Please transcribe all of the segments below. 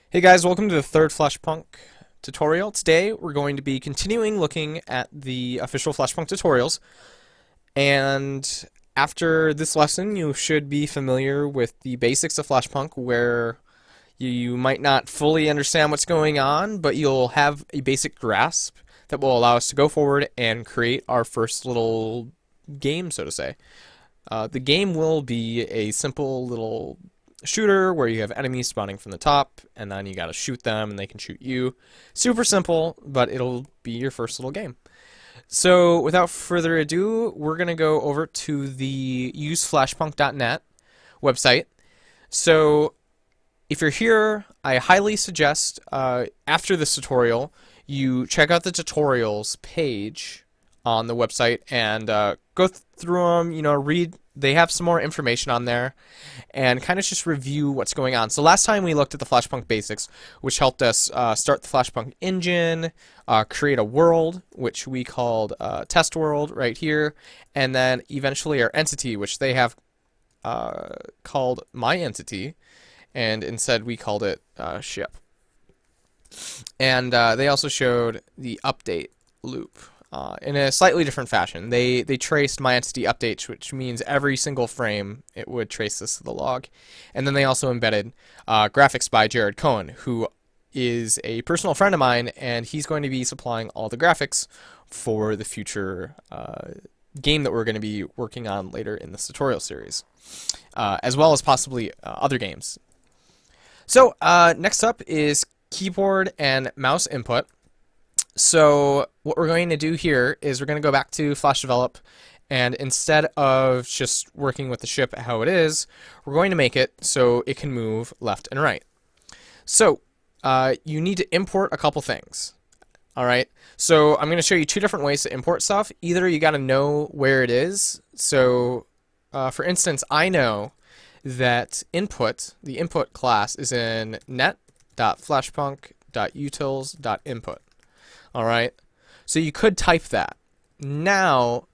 Hey guys, welcome to the third FlashPunk tutorial. Today we're going to be continuing looking at the official FlashPunk tutorials, and after this lesson you should be familiar with the basics of FlashPunk, where you might not fully understand what's going on, but you'll have a basic grasp that will allow us to go forward and create our first little game, so to say. The game will be a simple little shooter where you have enemies spawning from the top and then you gotta shoot them and they can shoot you. Super simple, but it'll be your first little game. So without further ado, we're gonna go over to the useflashpunk.net website. So if you're here, I highly suggest after this tutorial you check out the tutorials page on the website and go through them, read. They have some more information on there and kind of just review what's going on. So last time we looked at the FlashPunk basics, which helped us start the FlashPunk engine, create a world, which we called test world right here, and then eventually our entity, which they have called my entity, and instead we called it ship. And they also showed the update loop. In a slightly different fashion. They traced my entity updates, which means every single frame it would trace this to the log. And then they also embedded graphics by Jared Cohen, who is a personal friend of mine, and he's going to be supplying all the graphics for the future game that we're going to be working on later in this tutorial series, as well as possibly other games. So next up is keyboard and mouse input. So what we're going to do here is we're going to go back to Flash Develop, and instead of just working with the ship how it is, we're going to make it so it can move left and right. So you need to import a couple things. Alright, so I'm going to show you two different ways to import stuff. Either you got to know where it is. So for instance, I know that the input class is in net.flashpunk.utils.input. Alright, so you could type that. Now,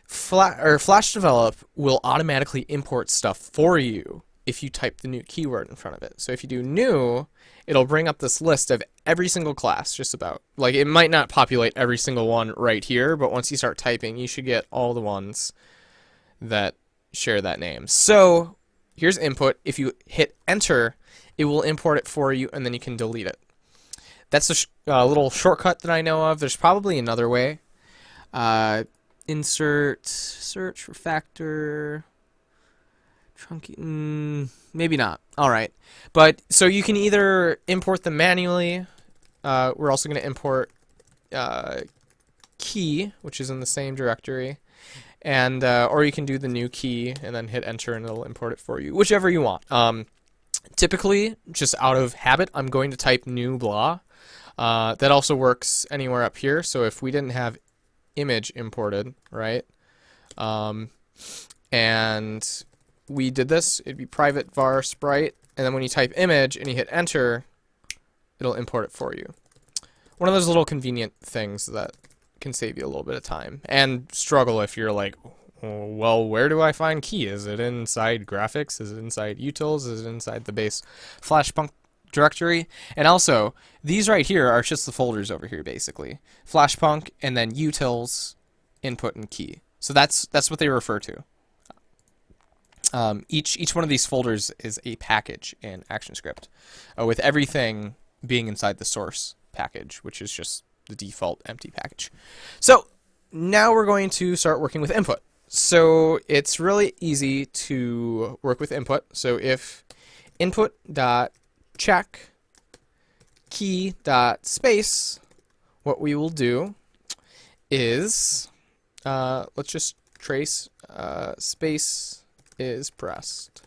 Flash Develop will automatically import stuff for you if you type the new keyword in front of it. So if you do new, it'll bring up this list of every single class, just about. Like, it might not populate every single one right here, but once you start typing, you should get all the ones that share that name. So, here's input. If you hit enter, it will import it for you, and then you can delete it. That's a little shortcut that I know of. There's probably another way. Insert, search for factor, truncate, maybe not. Alright. But, so you can either import them manually. We're also going to import key, which is in the same directory. And, or you can do the new key and then hit enter and it'll import it for you. Whichever you want. Typically, just out of habit, I'm going to type new blah. That also works anywhere up here. So if we didn't have image imported, right, and we did this, it'd be private var sprite, and then when you type image and you hit enter, it'll import it for you. One of those little convenient things that can save you a little bit of time and struggle if you're like, oh, well, where do I find key? Is it inside graphics? Is it inside utils? Is it inside the base FlashPunk directory? And also, these right here are just the folders over here, basically. FlashPunk and then utils, input, and key. So that's what they refer to. Each one of these folders is a package in ActionScript, with everything being inside the source package, which is just the default empty package. So now we're going to start working with input. So it's really easy to work with input. So if input.check key.space, what we will do is let's just trace space is pressed.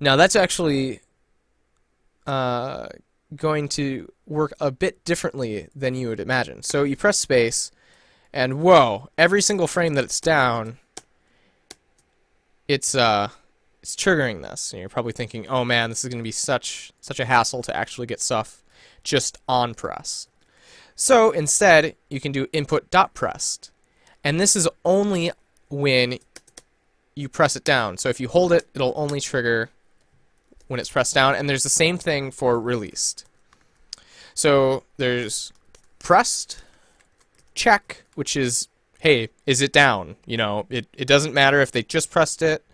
Now that's actually going to work a bit differently than you would imagine. So you press space, and whoa, every single frame that it's down, it's triggering this. And you're probably thinking, oh man, this is going to be such a hassle to actually get stuff just on press. So instead, you can do input.pressed. And this is only when you press it down. So if you hold it, it'll only trigger when it's pressed down, and there's the same thing for released. So there's pressed, check, which is, hey, is it down? You know, it doesn't matter if they just pressed it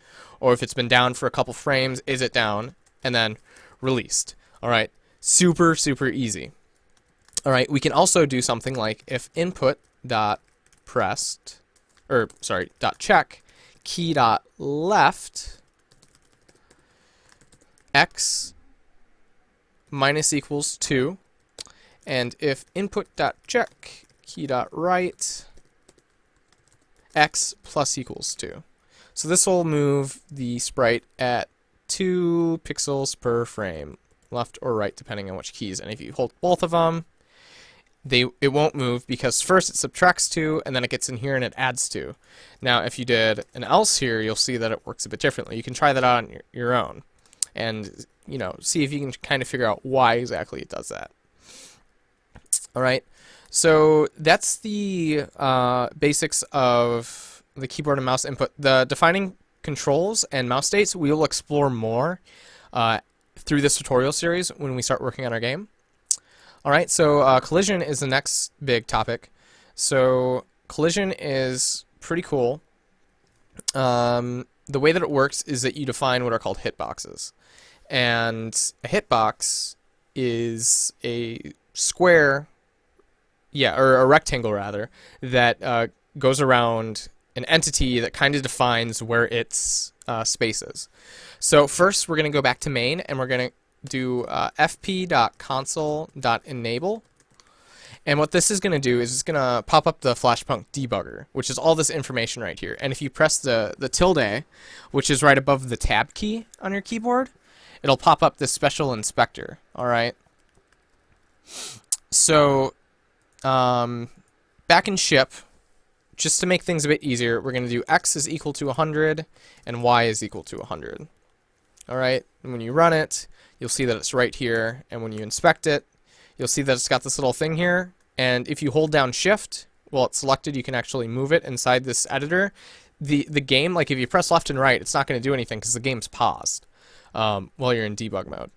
or if it's been down for a couple frames, is it down? And then released. All right, super, super easy. All right, we can also do something like if input dot pressed, or sorry, dot check, key dot left, x minus equals 2, and if input dot check, key dot right, x plus equals 2. So this will move the sprite at 2 pixels per frame, left or right, depending on which keys. And if you hold both of them, it won't move because first it subtracts 2 and then it gets in here and it adds 2. Now if you did an else here, you'll see that it works a bit differently. You can try that out on your own and, you know, see if you can kind of figure out why exactly it does that. All right, so that's the basics of the keyboard and mouse input. The defining controls and mouse states we will explore more through this tutorial series when we start working on our game. All right, so collision is the next big topic. So collision is pretty cool. The way that it works is that you define what are called hitboxes. And a hitbox is a square, or a rectangle rather, that goes around an entity that kind of defines where its space is. So first we're going to go back to main and we're going to do fp.console.enable, and what this is going to do is it's going to pop up the FlashPunk debugger, which is all this information right here. And if you press the tilde, which is right above the tab key on your keyboard, it'll pop up this special inspector. All right. So back in ship, just to make things a bit easier, we're going to do x is equal to 100 and y is equal to 100. All right, and when you run it, you'll see that it's right here, and when you inspect it, you'll see that it's got this little thing here, and if you hold down shift while it's selected, you can actually move it inside this editor. The game, like if you press left and right, it's not going to do anything because the game's paused while you're in debug mode.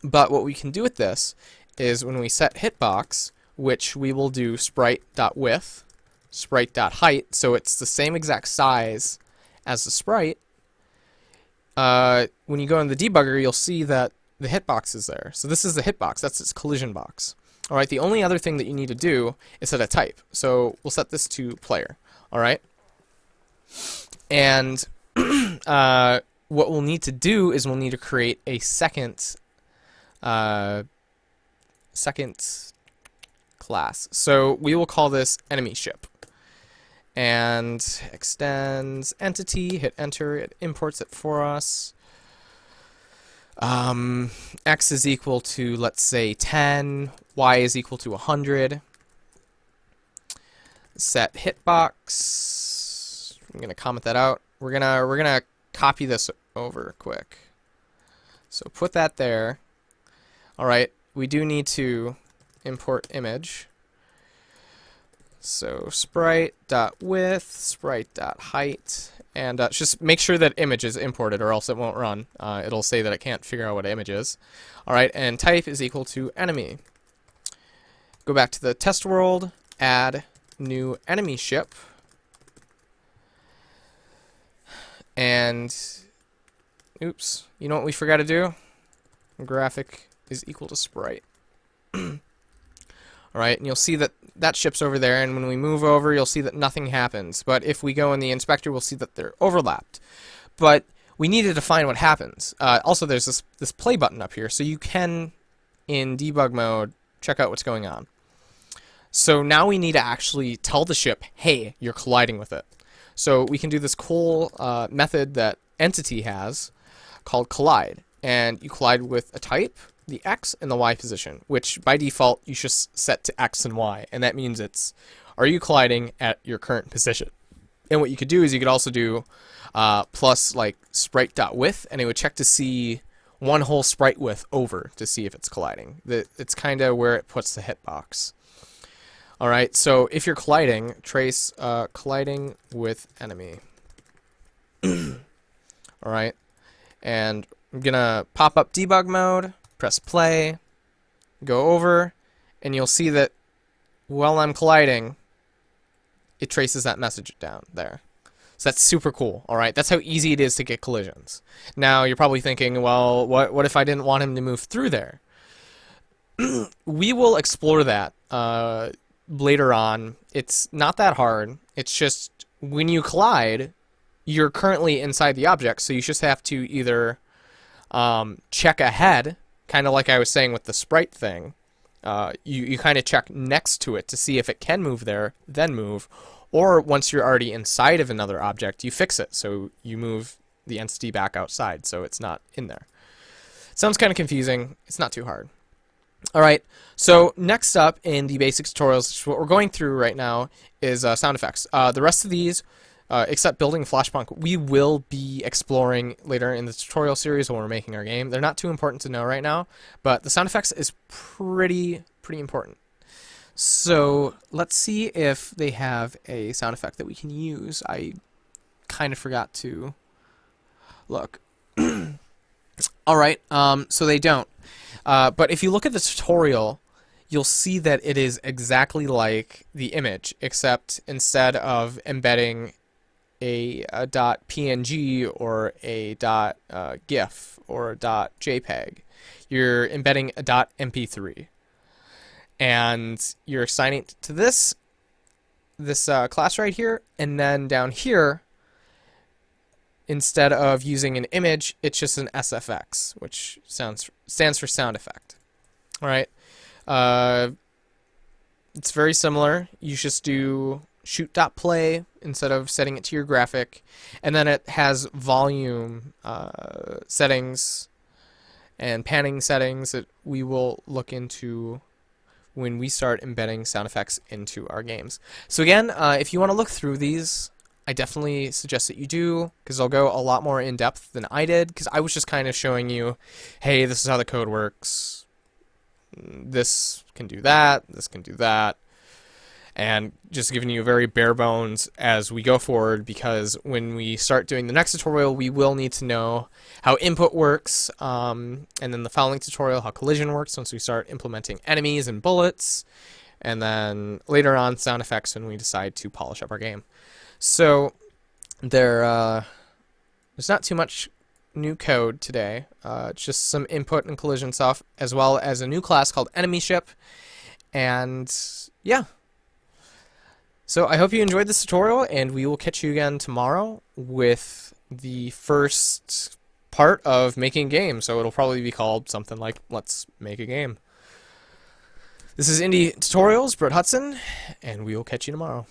But what we can do with this is when we set hitbox, which we will do sprite.width, sprite.height, so it's the same exact size as the sprite. When you go in the debugger, you'll see that the hitbox is there. So this is the hitbox. That's its collision box. All right. The only other thing that you need to do is set a type. So we'll set this to player. All right. And what we'll need to do is we'll need to create a second class. So we will call this enemy ship. And extends entity, hit enter, it imports it for us. X is equal to, let's say, 10, Y is equal to 100. Set hitbox. I'm gonna comment that out. We're gonna copy this over quick. So put that there. All right, we do need to import image. So sprite.width, sprite.height, and just make sure that image is imported or else it won't run. It'll say that it can't figure out what image is. All right, and type is equal to enemy. Go back to the test world, add new enemy ship, and oops, you know what we forgot to do? Graphic is equal to sprite. All right, and you'll see that that ship's over there, and when we move over, you'll see that nothing happens. But if we go in the inspector, we'll see that they're overlapped. But we need to define what happens. Also, there's this play button up here, so you can, in debug mode, check out what's going on. So now we need to actually tell the ship, hey, you're colliding with it. So we can do this cool method that Entity has called collide, and you collide with a type, the X and the Y position, which by default you should set to X and Y, and that means it's, are you colliding at your current position? And what you could do is you could also do plus like sprite.width, and it would check to see one whole sprite width over to see if it's colliding. It's kind of where it puts the hitbox. All right, so if you're colliding, trace colliding with enemy. All right, and I'm gonna pop up debug mode, press play, go over, and you'll see that while I'm colliding, it traces that message down there. So that's super cool, alright? That's how easy it is to get collisions. Now, you're probably thinking, well, what if I didn't want him to move through there? We will explore that later on. It's not that hard. It's just when you collide, you're currently inside the object, so you just have to either check ahead, kind of like I was saying with the sprite thing. You kind of check next to it to see if it can move there, then move. Or once you're already inside of another object, you fix it. So you move the entity back outside so it's not in there. Sounds kind of confusing. It's not too hard. Alright, so next up in the basic tutorials, what we're going through right now is sound effects. The rest of these, except building FlashPunk, we will be exploring later in the tutorial series when we're making our game. They're not too important to know right now, but the sound effects is pretty important. So let's see if they have a sound effect that we can use. I kind of forgot to look. Alright, so they don't. But if you look at the tutorial, you'll see that it is exactly like the image, except instead of embedding a .png or a .gif or a .jpeg, you're embedding a .mp3. And you're assigning it to this class right here, and then down here, instead of using an image, it's just an SFX, which stands for sound effect. All right, it's very similar. You just do shoot.play instead of setting it to your graphic, and then it has volume settings and panning settings that we will look into when we start embedding sound effects into our games. So again, if you want to look through these, I definitely suggest that you do, because they'll go a lot more in depth than I did, because I was just kind of showing you, hey, this is how the code works, this can do that, this can do that, and just giving you very bare bones as we go forward, because when we start doing the next tutorial, we will need to know how input works, and then the following tutorial, how collision works once we start implementing enemies and bullets, and then later on sound effects when we decide to polish up our game. So there's not too much new code today, just some input and collision stuff, as well as a new class called enemy ship, and yeah. So I hope you enjoyed this tutorial, and we will catch you again tomorrow with the first part of making a game. So it'll probably be called something like Let's Make a Game. This is Indie Tutorials, Brett Hudson, and we will catch you tomorrow.